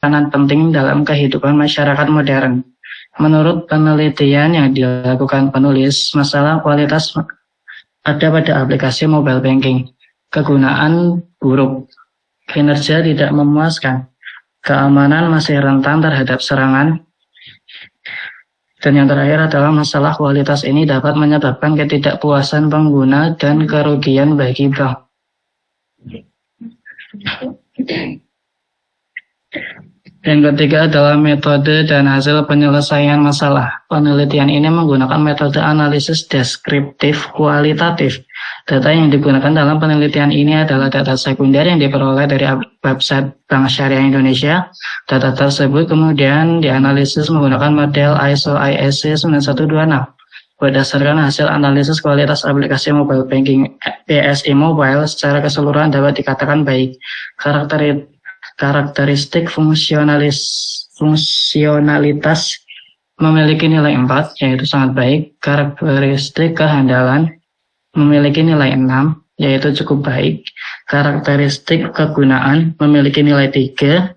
peranan penting dalam kehidupan masyarakat modern. Menurut penelitian yang dilakukan penulis, masalah kualitas ada pada aplikasi mobile banking. Kegunaan buruk, kinerja tidak memuaskan, keamanan masih rentan terhadap serangan, dan yang terakhir adalah masalah kualitas ini dapat menyebabkan ketidakpuasan pengguna dan kerugian bagi bank. Yang ketiga adalah metode dan hasil penyelesaian masalah. Penelitian ini menggunakan metode analisis deskriptif kualitatif. Data yang digunakan dalam penelitian ini adalah data sekunder yang diperoleh dari website Bank Syariah Indonesia. Data tersebut kemudian dianalisis menggunakan model ISO/IEC 9126. Berdasarkan hasil analisis kualitas aplikasi mobile banking BSI Mobile secara keseluruhan dapat dikatakan baik. Karakteristik fungsionalitas memiliki nilai 4, yaitu sangat baik. Karakteristik kehandalan memiliki nilai 6, yaitu cukup baik. Karakteristik kegunaan memiliki nilai 3,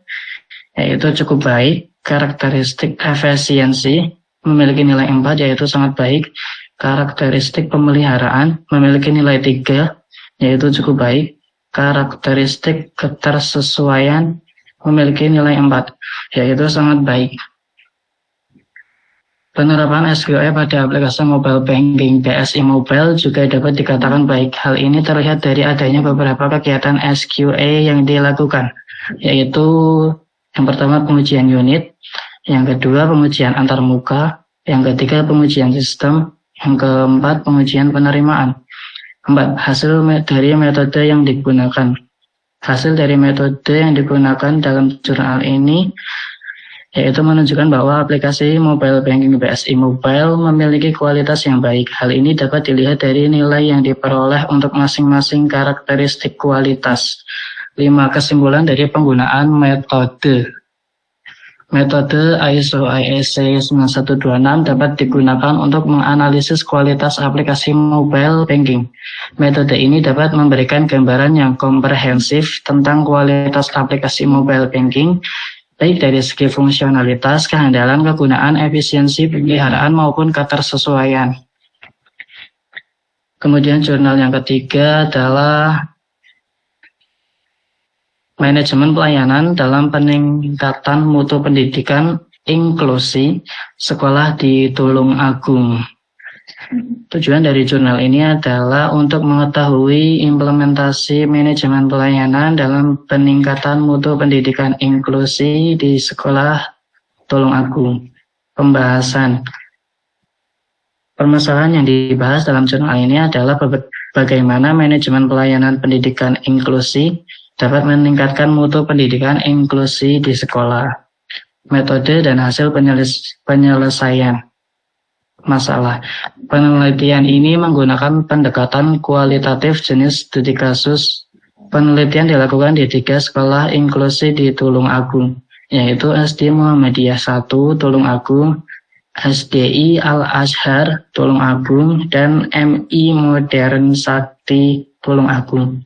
yaitu cukup baik. Karakteristik efisiensi memiliki nilai 4, yaitu sangat baik. Karakteristik pemeliharaan memiliki nilai 3, yaitu cukup baik. Karakteristik ketersesuaian memiliki nilai 4, yaitu sangat baik. Penerapan SQE pada aplikasi mobile banking BSI Mobile juga dapat dikatakan baik. Hal ini terlihat dari adanya beberapa kegiatan SQE yang dilakukan, yaitu yang pertama pengujian unit, yang kedua pengujian antarmuka, yang ketiga pengujian sistem, yang keempat pengujian penerimaan. 4. Hasil dari metode yang digunakan. Hasil dari metode yang digunakan dalam jurnal ini yaitu menunjukkan bahwa aplikasi mobile banking BSI Mobile memiliki kualitas yang baik. Hal ini dapat dilihat dari nilai yang diperoleh untuk masing-masing karakteristik kualitas. 5. Kesimpulan dari penggunaan metode. Metode ISO/IEC 9126 dapat digunakan untuk menganalisis kualitas aplikasi mobile banking. Metode ini dapat memberikan gambaran yang komprehensif tentang kualitas aplikasi mobile banking, baik dari segi fungsionalitas, kehandalan, kegunaan, efisiensi, pemeliharaan, maupun ketersesuaian. Kemudian jurnal yang ketiga adalah manajemen pelayanan dalam peningkatan mutu pendidikan inklusi sekolah di Tulung Agung. Tujuan dari jurnal ini adalah untuk mengetahui implementasi manajemen pelayanan dalam peningkatan mutu pendidikan inklusi di sekolah Tulung Agung. Pembahasan. Permasalahan yang dibahas dalam jurnal ini adalah bagaimana manajemen pelayanan pendidikan inklusi dapat meningkatkan mutu pendidikan inklusi di sekolah. Metode dan hasil penyelesaian masalah. Penelitian ini menggunakan pendekatan kualitatif jenis studi kasus. Penelitian dilakukan di 3 sekolah inklusi di Tulung Agung, yaitu SD Muhammadiyah 1 Tulung Agung, SDI Al-Azhar Tulung Agung, dan MI Modern Sakti Tulung Agung.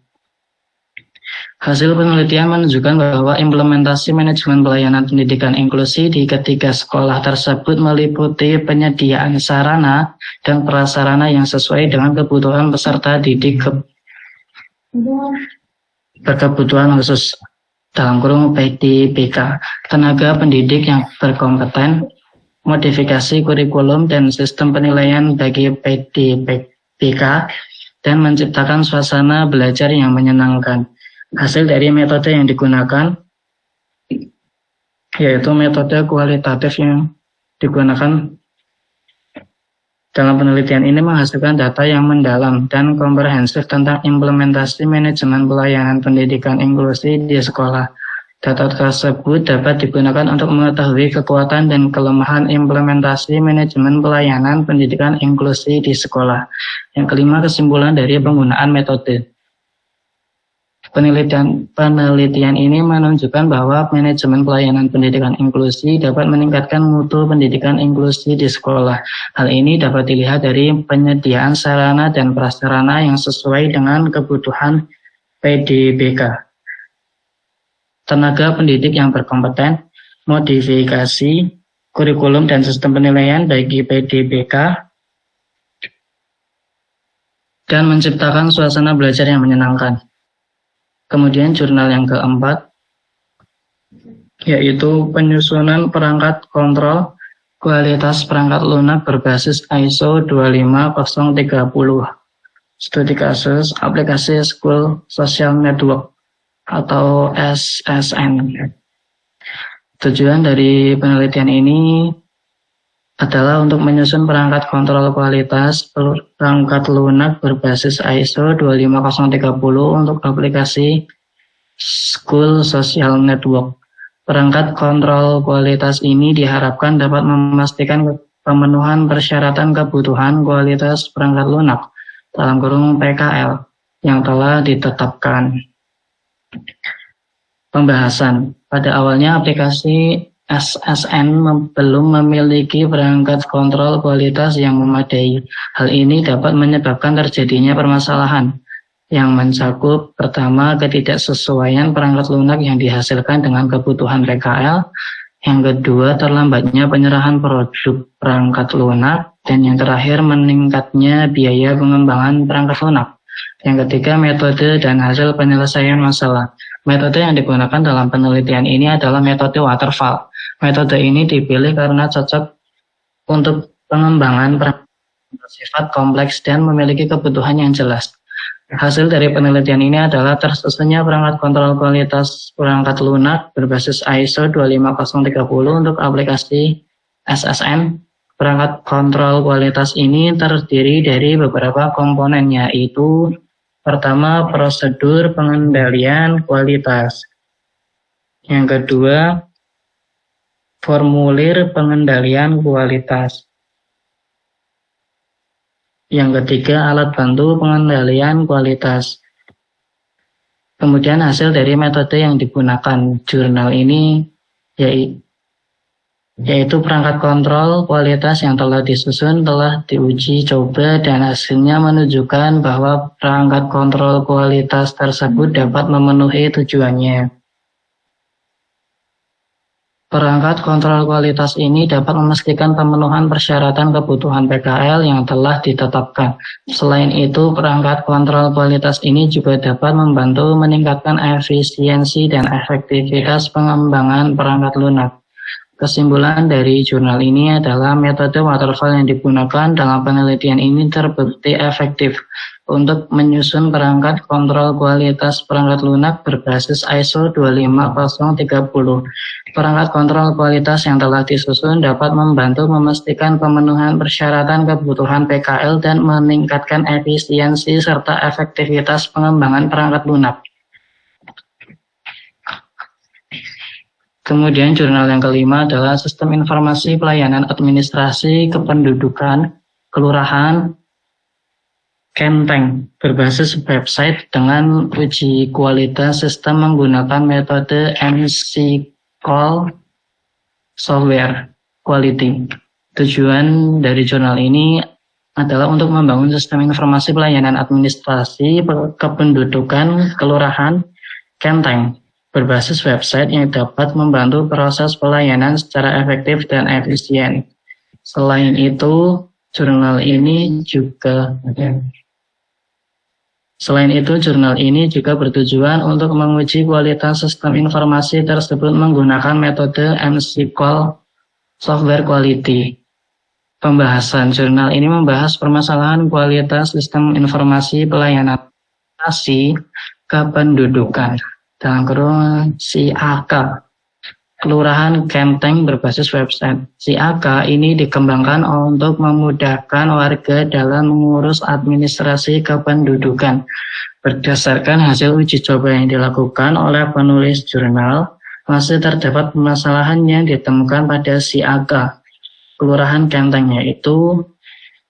Hasil penelitian menunjukkan bahwa implementasi manajemen pelayanan pendidikan inklusi di ketiga sekolah tersebut meliputi penyediaan sarana dan prasarana yang sesuai dengan kebutuhan peserta didik berkebutuhan khusus dalam kurung PDBK, tenaga pendidik yang berkompeten, modifikasi kurikulum dan sistem penilaian bagi PDBK, dan menciptakan suasana belajar yang menyenangkan. Hasil dari metode yang digunakan yaitu metode kualitatif yang digunakan dalam penelitian ini menghasilkan data yang mendalam dan komprehensif tentang implementasi manajemen pelayanan pendidikan inklusi di sekolah. Data tersebut dapat digunakan untuk mengetahui kekuatan dan kelemahan implementasi manajemen pelayanan pendidikan inklusi di sekolah. Yang kelima, kesimpulan dari penggunaan metode. Penelitian ini menunjukkan bahwa manajemen pelayanan pendidikan inklusi dapat meningkatkan mutu pendidikan inklusi di sekolah. Hal ini dapat dilihat dari penyediaan sarana dan prasarana yang sesuai dengan kebutuhan PDBK. Tenaga pendidik yang berkompeten, modifikasi kurikulum dan sistem penilaian baik IPDBK, dan menciptakan suasana belajar yang menyenangkan. Kemudian jurnal yang keempat, yaitu penyusunan perangkat kontrol kualitas perangkat lunak berbasis ISO 25030, studi kasus aplikasi School Social Network atau SSN. Tujuan dari penelitian ini adalah untuk menyusun perangkat kontrol kualitas perangkat lunak berbasis ISO 25030 untuk aplikasi School Social Network. Perangkat kontrol kualitas ini diharapkan dapat memastikan pemenuhan persyaratan kebutuhan kualitas perangkat lunak dalam kurung PKL yang telah ditetapkan. Pembahasan. Pada awalnya aplikasi SSN belum memiliki perangkat kontrol kualitas yang memadai. Hal ini dapat menyebabkan terjadinya permasalahan yang mencakup pertama ketidaksesuaian perangkat lunak yang dihasilkan dengan kebutuhan PKL, yang kedua terlambatnya penyerahan produk perangkat lunak, dan yang terakhir meningkatnya biaya pengembangan perangkat lunak. Yang ketiga, metode dan hasil penyelesaian masalah. Metode yang digunakan dalam penelitian ini adalah metode waterfall. Metode ini dipilih karena cocok untuk pengembangan perangkat bersifat kompleks dan memiliki kebutuhan yang jelas. Hasil dari penelitian ini adalah tersusunnya perangkat kontrol kualitas perangkat lunak berbasis ISO 25030 untuk aplikasi SSN. Perangkat kontrol kualitas ini terdiri dari beberapa komponen, yaitu pertama, prosedur pengendalian kualitas. Yang kedua, formulir pengendalian kualitas. Yang ketiga, alat bantu pengendalian kualitas. Kemudian hasil dari metode yang digunakan jurnal ini yaitu perangkat kontrol kualitas yang telah disusun, telah diuji coba, dan hasilnya menunjukkan bahwa perangkat kontrol kualitas tersebut dapat memenuhi tujuannya. Perangkat kontrol kualitas ini dapat memastikan pemenuhan persyaratan kebutuhan PKL yang telah ditetapkan. Selain itu, perangkat kontrol kualitas ini juga dapat membantu meningkatkan efisiensi dan efektivitas pengembangan perangkat lunak. Kesimpulan dari jurnal ini adalah metode waterfall yang digunakan dalam penelitian ini terbukti efektif untuk menyusun perangkat kontrol kualitas perangkat lunak berbasis ISO 25030. Perangkat kontrol kualitas yang telah disusun dapat membantu memastikan pemenuhan persyaratan kebutuhan PKL dan meningkatkan efisiensi serta efektivitas pengembangan perangkat lunak. Kemudian jurnal yang kelima adalah Sistem Informasi Pelayanan Administrasi Kependudukan Kelurahan Kenteng berbasis website dengan uji kualitas sistem menggunakan metode MC-Call Software Quality. Tujuan dari jurnal ini adalah untuk membangun sistem informasi pelayanan administrasi kependudukan Kelurahan Kenteng berbasis website yang dapat membantu proses pelayanan secara efektif dan efisien. Selain itu, jurnal ini juga bertujuan untuk menguji kualitas sistem informasi tersebut menggunakan metode MC-Call Software Quality. Pembahasan jurnal ini membahas permasalahan kualitas sistem informasi pelayanan administrasi kependudukan dalam kurung CAK Kelurahan Kenteng berbasis website. CAK ini dikembangkan untuk memudahkan warga dalam mengurus administrasi kependudukan. Berdasarkan hasil uji coba yang dilakukan oleh penulis jurnal, masih terdapat permasalahan yang ditemukan pada CAK Kelurahan Kenteng, yaitu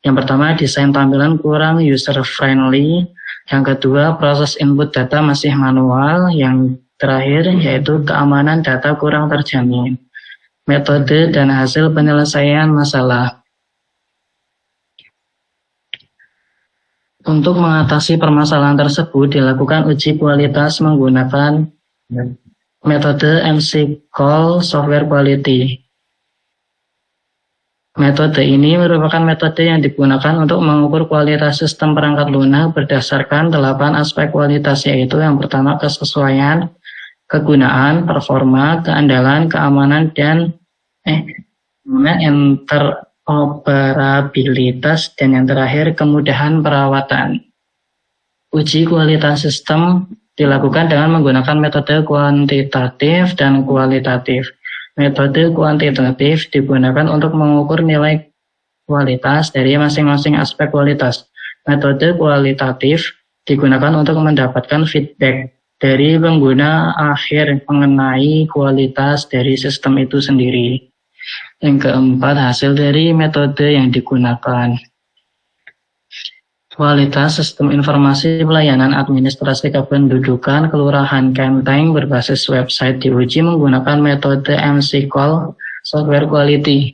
yang pertama, desain tampilan kurang user friendly. Yang kedua, proses input data masih manual. Yang terakhir, yaitu keamanan data kurang terjamin. Metode dan hasil penyelesaian masalah. Untuk mengatasi permasalahan tersebut, dilakukan uji kualitas menggunakan Metode MC-Call Software Quality. Metode ini merupakan metode yang digunakan untuk mengukur kualitas sistem perangkat lunak berdasarkan 8 aspek kualitas, yaitu yang pertama kesesuaian, kegunaan, performa, keandalan, keamanan, dan interoperabilitas, dan yang terakhir kemudahan perawatan. Uji kualitas sistem dilakukan dengan menggunakan metode kuantitatif dan kualitatif. Metode kuantitatif digunakan untuk mengukur nilai kualitas dari masing-masing aspek kualitas. Metode kualitatif digunakan untuk mendapatkan feedback dari pengguna akhir mengenai kualitas dari sistem itu sendiri. Yang keempat, hasil dari metode yang digunakan. Kualitas sistem informasi pelayanan administrasi kependudukan Kelurahan Kenteng berbasis website diuji menggunakan metode MC-Call Software Quality.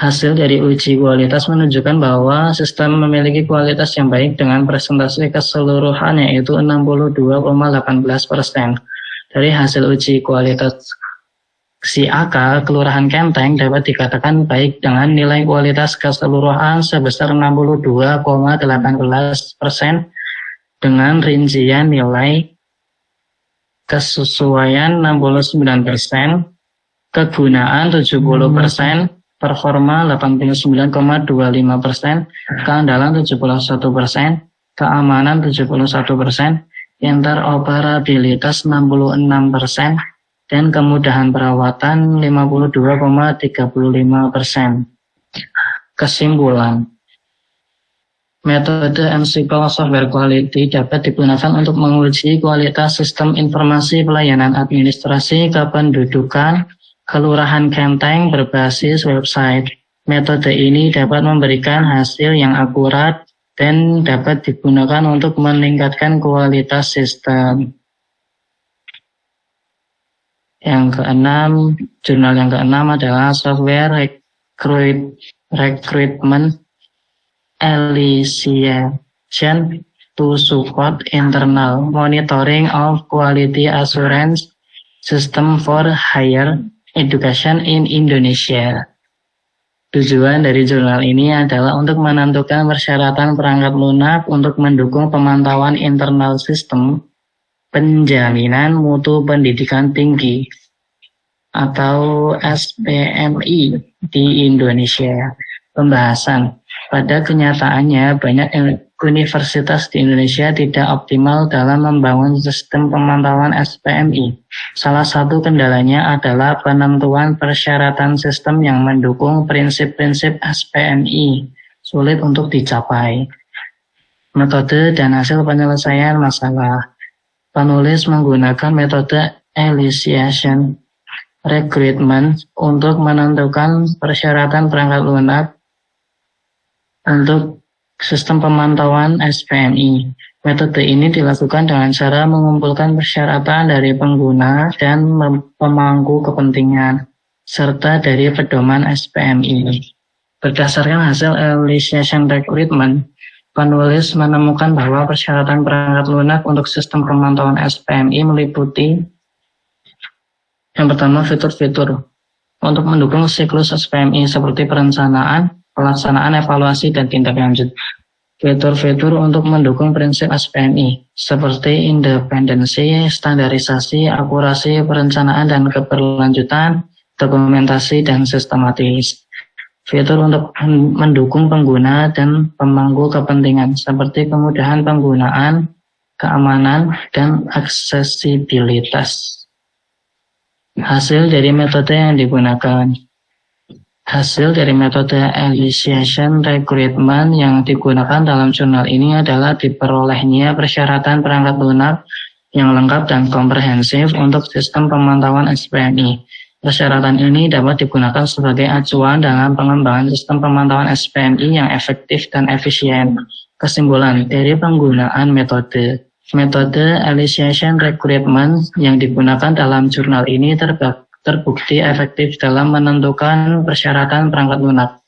Hasil dari uji kualitas menunjukkan bahwa sistem memiliki kualitas yang baik dengan presentasi keseluruhan yaitu 62,18%. Dari hasil uji kualitas CAK Kelurahan Kenteng dapat dikatakan baik dengan nilai kualitas keseluruhan sebesar 62,18% dengan rincian nilai kesesuaian 69%, kegunaan 70%, performa 89,25%, keandalan 71%, keamanan 71%, interoperabilitas 66%, dan kemudahan perawatan 52,35%. Kesimpulan, metode MC-Call Software Quality dapat digunakan untuk menguji kualitas sistem informasi pelayanan administrasi kependudukan Kelurahan Kenteng berbasis website. Metode ini dapat memberikan hasil yang akurat dan dapat digunakan untuk meningkatkan kualitas sistem. Yang keenam, jurnal yang keenam adalah Software Recruitment Elicitation to Support Internal Monitoring of Quality Assurance System for Higher Education in Indonesia. Tujuan dari jurnal ini adalah untuk menentukan persyaratan perangkat lunak untuk mendukung pemantauan internal sistem penjaminan mutu pendidikan tinggi atau SPMI di Indonesia. Pembahasan. Pada kenyataannya, banyak universitas di Indonesia tidak optimal dalam membangun sistem pemantauan SPMI. Salah satu kendalanya adalah penentuan persyaratan sistem yang mendukung prinsip-prinsip SPMI sulit untuk dicapai. Metode dan hasil penyelesaian masalah. Penulis menggunakan metode elicitation recruitment untuk menentukan persyaratan perangkat lunak untuk sistem pemantauan SPMI. Metode ini dilakukan dengan cara mengumpulkan persyaratan dari pengguna dan pemangku kepentingan, serta dari pedoman SPMI. Berdasarkan hasil elicitation recruitment, penulis menemukan bahwa persyaratan perangkat lunak untuk sistem pemantauan SPMI meliputi yang pertama, fitur-fitur untuk mendukung siklus SPMI seperti perencanaan, pelaksanaan, evaluasi, dan tindak lanjut. Fitur-fitur untuk mendukung prinsip SPMI seperti independensi, standarisasi, akurasi, perencanaan dan keberlanjutan, dokumentasi, dan sistematis. Fitur untuk mendukung pengguna dan pemangku kepentingan seperti kemudahan penggunaan, keamanan, dan aksesibilitas. Hasil dari metode yang digunakan. Hasil dari metode elicitation recruitment yang digunakan dalam jurnal ini adalah diperolehnya persyaratan perangkat lunak yang lengkap dan komprehensif untuk sistem pemantauan SPMI. Persyaratan ini dapat digunakan sebagai acuan dalam pengembangan sistem pemantauan SPMI yang efektif dan efisien. Kesimpulan dari penggunaan metode. Metode elicitation recruitment yang digunakan dalam jurnal ini terbukti efektif dalam menentukan persyaratan perangkat lunak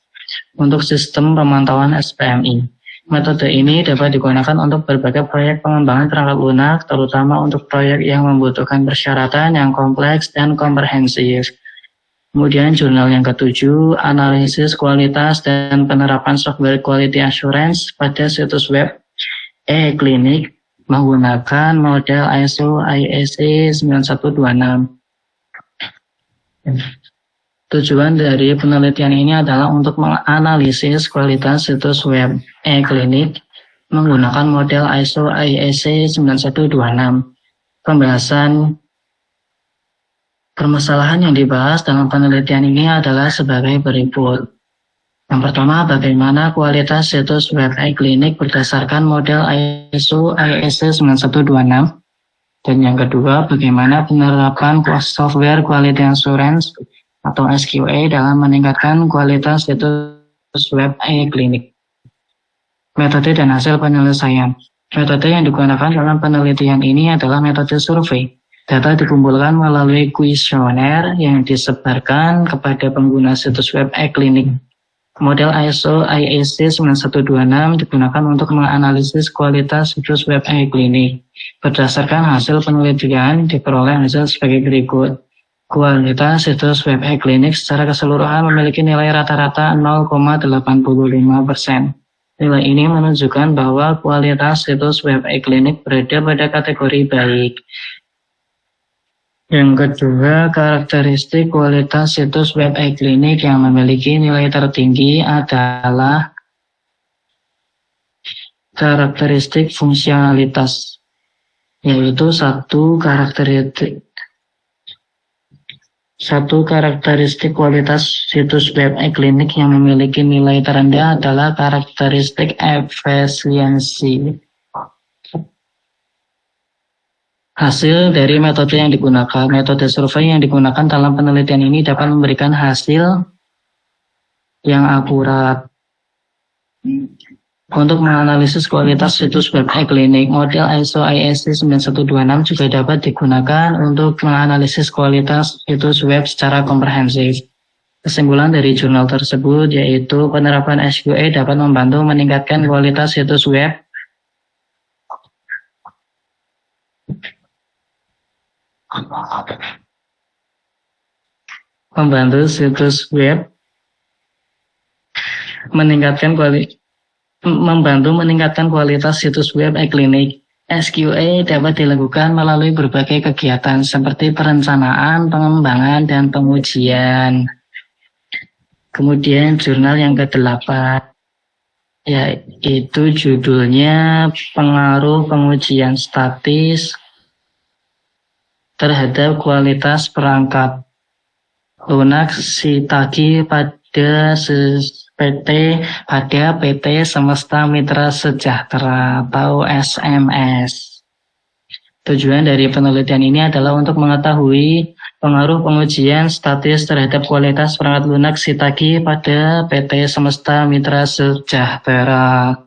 untuk sistem pemantauan SPMI. Metode ini dapat digunakan untuk berbagai proyek pengembangan perangkat lunak, terutama untuk proyek yang membutuhkan persyaratan yang kompleks dan komprehensif. Kemudian jurnal yang ketujuh, analisis kualitas dan penerapan software quality assurance pada situs web e-klinik menggunakan model ISO IEC 9126. Tujuan dari penelitian ini adalah untuk menganalisis kualitas situs web e-klinik menggunakan model ISO IEC 9126. Pembahasan permasalahan yang dibahas dalam penelitian ini adalah sebagai berikut. Yang pertama, bagaimana kualitas situs web e-klinik berdasarkan model ISO IEC 9126. Dan yang kedua, bagaimana penerapan software quality assurance atau SQA dalam meningkatkan kualitas situs web e-klinik. Metode dan hasil penyelesaian. Metode yang digunakan dalam penelitian ini adalah metode survei. Data dikumpulkan melalui kuesioner yang disebarkan kepada pengguna situs web e-klinik. Model ISO IEC 9126 digunakan untuk menganalisis kualitas situs web e-klinik. Berdasarkan hasil penelitian, diperoleh hasil sebagai berikut. Kualitas situs web e-klinik secara keseluruhan memiliki nilai rata-rata 0,85%. Nilai ini menunjukkan bahwa kualitas situs web e-klinik berada pada kategori baik. Yang kedua, karakteristik kualitas situs web e-klinik yang memiliki nilai tertinggi adalah karakteristik fungsionalitas, yaitu satu karakteristik kualitas situs web e-klinik yang memiliki nilai terendah adalah karakteristik efisiensi. Hasil dari metode yang digunakan, metode survei yang digunakan dalam penelitian ini dapat memberikan hasil yang akurat. Untuk menganalisis kualitas situs web e-klinik, model ISO IEC 9126 juga dapat digunakan untuk menganalisis kualitas situs web secara komprehensif. Kesimpulan dari jurnal tersebut yaitu penerapan SQA dapat membantu meningkatkan kualitas situs web membantu meningkatkan kualitas situs web e-klinik. SQA dapat dilakukan melalui berbagai kegiatan seperti perencanaan, pengembangan, dan pengujian. Kemudian jurnal yang ke-8, yaitu judulnya pengaruh pengujian statis terhadap kualitas perangkat lunak Shiitake pada PT Semesta Mitra Sejahtera atau SMS. Tujuan dari penelitian ini adalah untuk mengetahui pengaruh pengujian statis terhadap kualitas perangkat lunak Shiitake pada PT Semesta Mitra Sejahtera.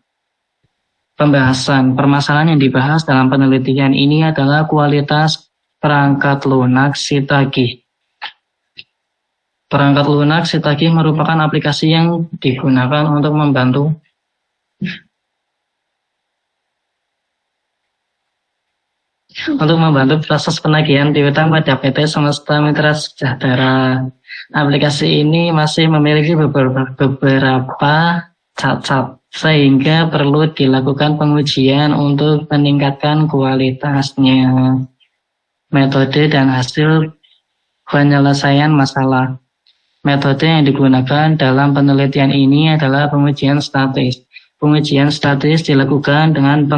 Pembahasan permasalahan yang dibahas dalam penelitian ini adalah kualitas perangkat lunak Shiitake. Perangkat lunak Shiitake merupakan aplikasi yang digunakan untuk membantu proses penagihan piutang pada PT Semesta Mitra Sejahtera. Aplikasi ini masih memiliki beberapa cacat, sehingga perlu dilakukan pengujian untuk meningkatkan kualitasnya. Metode dan hasil penyelesaian masalah. Metode yang digunakan dalam penelitian ini adalah pengujian statis. Pengujian statis dilakukan dengan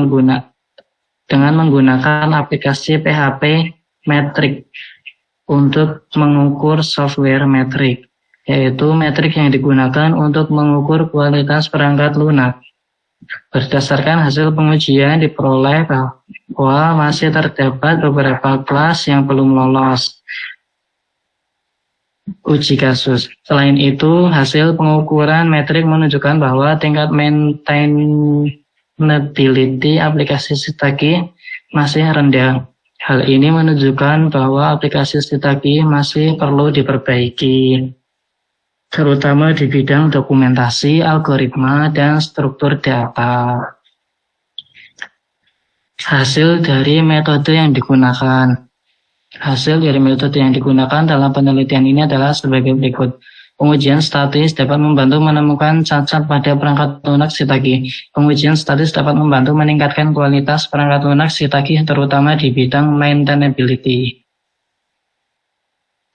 menggunakan aplikasi PHP metrik untuk mengukur software metrik, yaitu metrik yang digunakan untuk mengukur kualitas perangkat lunak. Berdasarkan hasil pengujian diperoleh bahwa masih terdapat beberapa kelas yang belum lolos uji kasus. Selain itu, hasil pengukuran metrik menunjukkan bahwa tingkat maintainability aplikasi Shiitake masih rendah. Hal ini menunjukkan bahwa aplikasi Shiitake masih perlu diperbaiki. terutama di bidang dokumentasi, algoritma, dan struktur data. Hasil dari metode yang digunakan. Hasil dari metode yang digunakan dalam penelitian ini adalah sebagai berikut. Pengujian statis dapat membantu menemukan cacat pada perangkat lunak Shiitake. Pengujian statis dapat membantu meningkatkan kualitas perangkat lunak Shiitake terutama di bidang maintainability.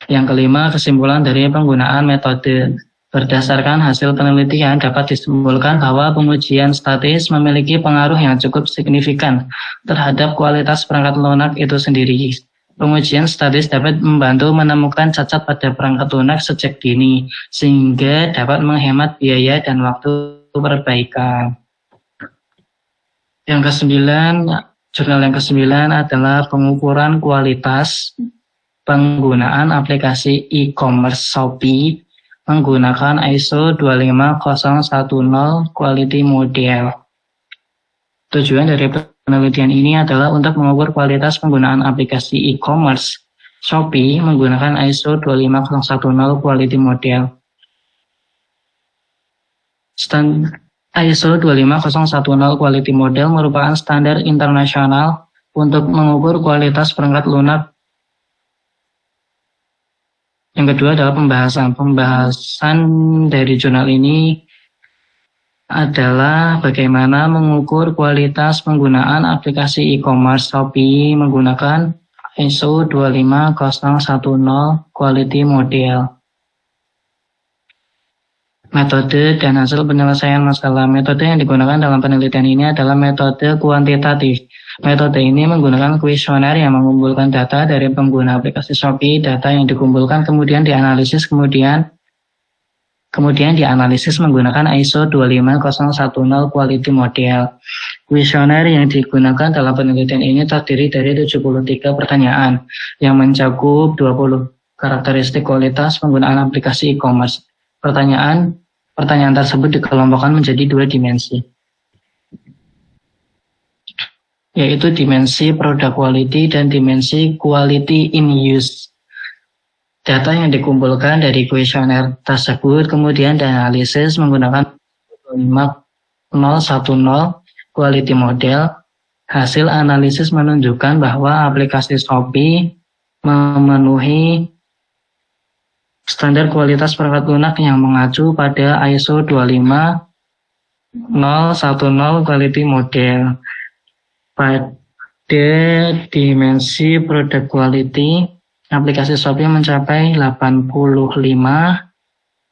Yang kelima, kesimpulan dari penggunaan metode. Berdasarkan hasil penelitian dapat disimpulkan bahwa pengujian statis memiliki pengaruh yang cukup signifikan terhadap kualitas perangkat lunak itu sendiri. Pengujian statis dapat membantu menemukan cacat pada perangkat lunak sejak dini, sehingga dapat menghemat biaya dan waktu perbaikan. Yang kesembilan, jurnal yang kesembilan adalah pengukuran kualitas penggunaan aplikasi e-commerce Shopee menggunakan ISO 25010 Quality Model. Tujuan dari penelitian ini adalah untuk mengukur kualitas penggunaan aplikasi e-commerce Shopee menggunakan ISO 25010 Quality Model. ISO 25010 Quality Model merupakan standar internasional untuk mengukur kualitas perangkat lunak. Yang kedua adalah pembahasan. Pembahasan dari jurnal ini adalah bagaimana mengukur kualitas penggunaan aplikasi e-commerce Shopee menggunakan ISO 25010 Quality Model. Metode dan hasil penyelesaian masalah. Metode yang digunakan dalam penelitian ini adalah metode kuantitatif. Metode ini menggunakan kuesioner yang mengumpulkan data dari pengguna aplikasi Shopee. Data yang dikumpulkan kemudian dianalisis dianalisis menggunakan ISO 25010 Quality Model. Kuesioner yang digunakan dalam penelitian ini terdiri dari 73 pertanyaan yang mencakup 20 karakteristik kualitas penggunaan aplikasi e-commerce. Pertanyaan tersebut dikelompokkan menjadi 2 dimensi, yaitu dimensi product quality dan dimensi quality in use. Data yang dikumpulkan dari kuesioner tersebut kemudian dianalisis menggunakan 5010 Quality Model. Hasil analisis menunjukkan bahwa aplikasi Shopee memenuhi standar kualitas perangkat lunak yang mengacu pada ISO 25010 Quality Model. Pada dimensi product quality, aplikasi Shopee mencapai 85,36%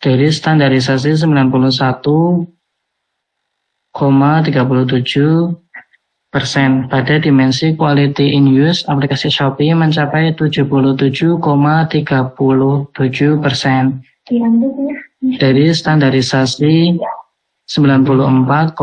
dari standarisasi 91,37%. Pada dimensi quality in use, aplikasi Shopee mencapai 77,37% dari standarisasi 94,75%.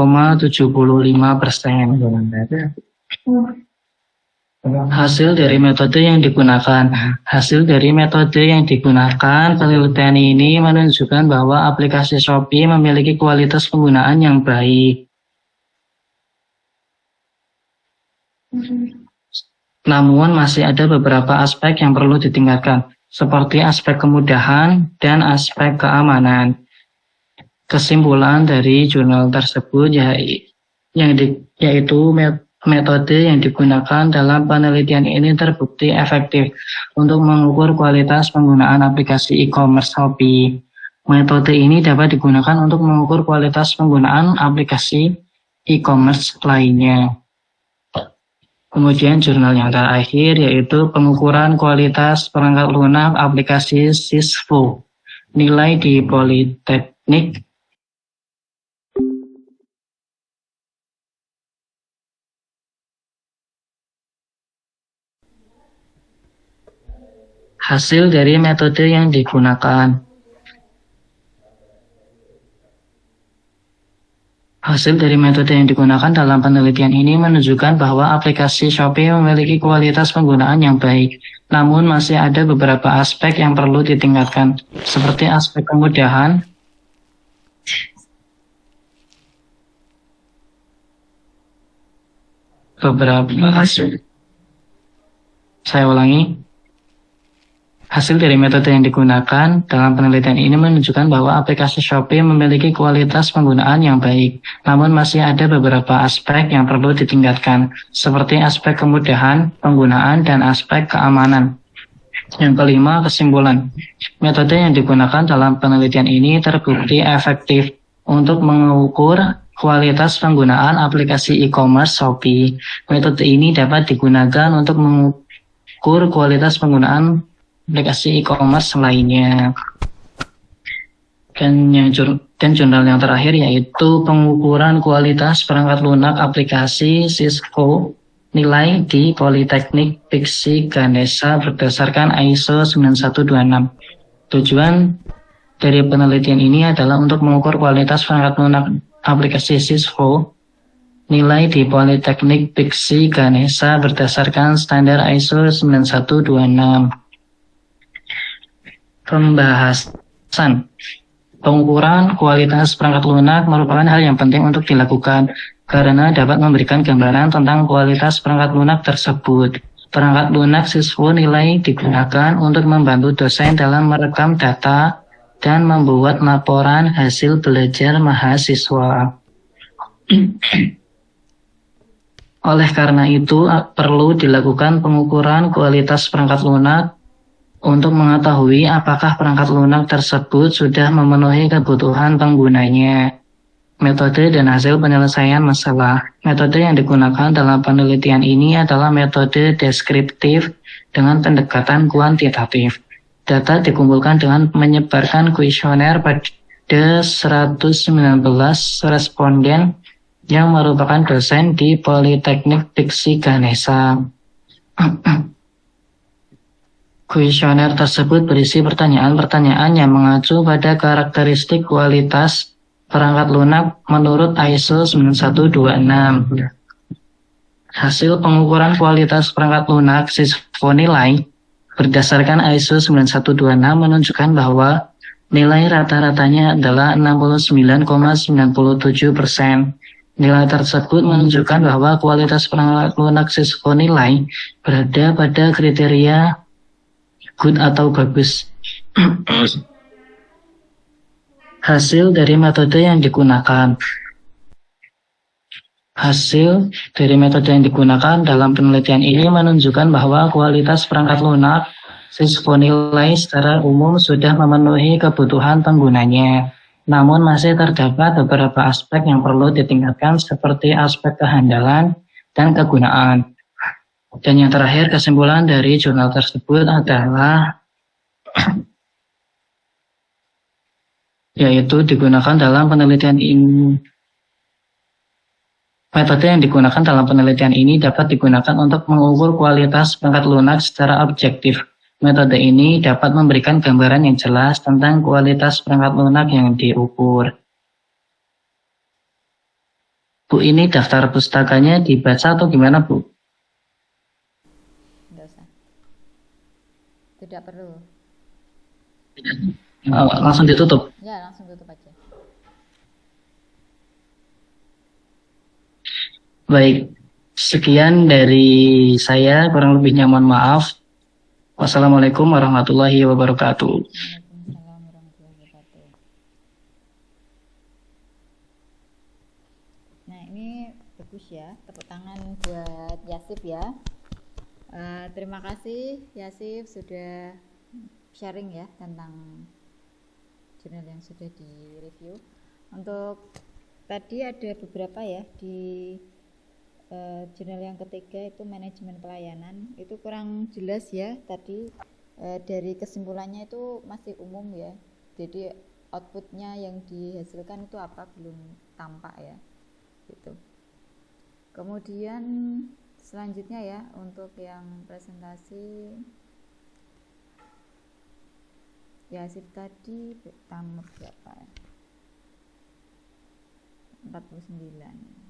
Hasil dari metode yang digunakan. Hasil dari metode yang digunakan penelitian ini menunjukkan bahwa aplikasi Shopee memiliki kualitas penggunaan yang baik. Namun masih ada beberapa aspek yang perlu ditingkatkan, seperti aspek kemudahan dan aspek keamanan. Kesimpulan dari jurnal tersebut yaitu metode yang digunakan dalam penelitian ini terbukti efektif untuk mengukur kualitas penggunaan aplikasi e-commerce Shopee. Metode ini dapat digunakan untuk mengukur kualitas penggunaan aplikasi e-commerce lainnya. Kemudian jurnal yang terakhir yaitu pengukuran kualitas perangkat lunak aplikasi SysFlow. Nilai di Politeknik. Hasil dari metode yang digunakan. Hasil dari metode yang digunakan dalam penelitian ini menunjukkan bahwa aplikasi Shopee memiliki kualitas penggunaan yang baik. Namun masih ada beberapa aspek yang perlu ditingkatkan, seperti aspek kemudahan, Saya ulangi. Hasil dari metode yang digunakan dalam penelitian ini menunjukkan bahwa aplikasi Shopee memiliki kualitas penggunaan yang baik, namun masih ada beberapa aspek yang perlu ditingkatkan, seperti aspek kemudahan penggunaan dan aspek keamanan. Yang kelima, kesimpulan. Metode yang digunakan dalam penelitian ini terbukti efektif untuk mengukur kualitas penggunaan aplikasi e-commerce Shopee. Metode ini dapat digunakan untuk mengukur kualitas penggunaan aplikasi e-commerce lainnya. Dan jurnal yang terakhir yaitu pengukuran kualitas perangkat lunak aplikasi Cisco nilai di Politeknik Piksi Ganesha berdasarkan ISO 9126. Tujuan dari penelitian ini adalah untuk mengukur kualitas perangkat lunak aplikasi Cisco nilai di Politeknik Piksi Ganesha berdasarkan standar ISO 9126. Pembahasan. Pengukuran kualitas perangkat lunak merupakan hal yang penting untuk dilakukan karena dapat memberikan gambaran tentang kualitas perangkat lunak tersebut. Perangkat lunak Cisco nilai digunakan untuk membantu dosen dalam merekam data dan membuat laporan hasil belajar mahasiswa. Oleh karena itu, perlu dilakukan pengukuran kualitas perangkat lunak untuk mengetahui apakah perangkat lunak tersebut sudah memenuhi kebutuhan penggunanya. Metode dan hasil penyelesaian masalah. Metode yang digunakan dalam penelitian ini adalah metode deskriptif dengan pendekatan kuantitatif. Data dikumpulkan dengan menyebarkan kuesioner pada 119 responden yang merupakan dosen di Politeknik Piksi Ganesha. Kuesioner tersebut berisi pertanyaan-pertanyaan yang mengacu pada karakteristik kualitas perangkat lunak menurut ISO 9126. Hasil pengukuran kualitas perangkat lunak Cisco nilai berdasarkan ISO 9126 menunjukkan bahwa nilai rata-ratanya adalah 69,97%. Nilai tersebut menunjukkan bahwa kualitas perangkat lunak Cisco nilai berada pada kriteria good atau bagus. Hasil dari metode yang digunakan. Hasil dari metode yang digunakan dalam penelitian ini menunjukkan bahwa kualitas perangkat lunak Cisco nilai secara umum sudah memenuhi kebutuhan penggunanya. Namun masih terdapat beberapa aspek yang perlu ditingkatkan seperti aspek kehandalan dan kegunaan. Dan yang terakhir, kesimpulan dari jurnal tersebut adalah yaitu digunakan dalam penelitian ini. Metode yang digunakan dalam penelitian ini dapat digunakan untuk mengukur kualitas perangkat lunak secara objektif. Metode ini dapat memberikan gambaran yang jelas tentang kualitas perangkat lunak yang diukur. Bu, ini daftar pustakanya dibaca atau gimana, Bu? Tidak perlu. Langsung ditutup. Ya, langsung tutup aja. Baik, sekian dari saya, kurang lebihnya mohon maaf. Wassalamualaikum warahmatullahi wabarakatuh. Waalaikumsalam warahmatullahi wabarakatuh. Nah, ini bagus ya, tepuk tangan buat Yasif ya. Terima kasih Yasif sudah sharing ya tentang jurnal yang sudah direview. Untuk tadi ada beberapa ya di jurnal yang ketiga itu manajemen pelayanan, itu kurang jelas ya tadi. Dari kesimpulannya itu masih umum ya, jadi outputnya yang dihasilkan itu apa belum tampak ya gitu. Kemudian selanjutnya ya untuk yang presentasi Yasif tadi tamat berapa ya? 49.